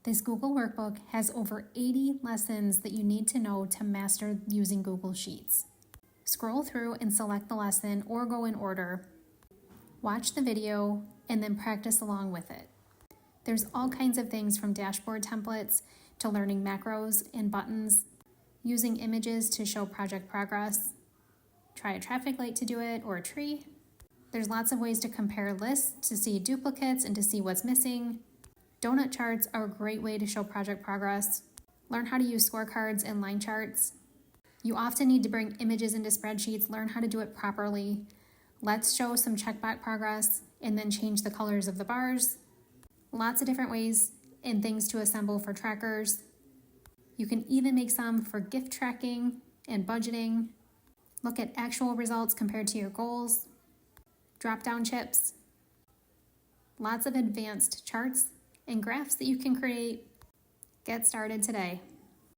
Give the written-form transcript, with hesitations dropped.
This Google Workbook has over 80 lessons that you need to know to master using Google Sheets. Scroll through and select the lesson or go in order. Watch the video and then practice along with it. There's all kinds of things from dashboard templates to learning macros and buttons, using images to show project progress. Try a traffic light to do it or a tree. There's lots of ways to compare lists to see duplicates and to see what's missing. Donut charts are a great way to show project progress. Learn how to use scorecards and line charts. You often need to bring images into spreadsheets. Learn how to do it properly. Let's show some checkbox progress and then change the colors of the bars. Lots of different ways and things to assemble for trackers. You can even make some for gift tracking and budgeting. Look at actual results compared to your goals. Drop-down chips. Lots of advanced charts and graphs that you can create. Get started today.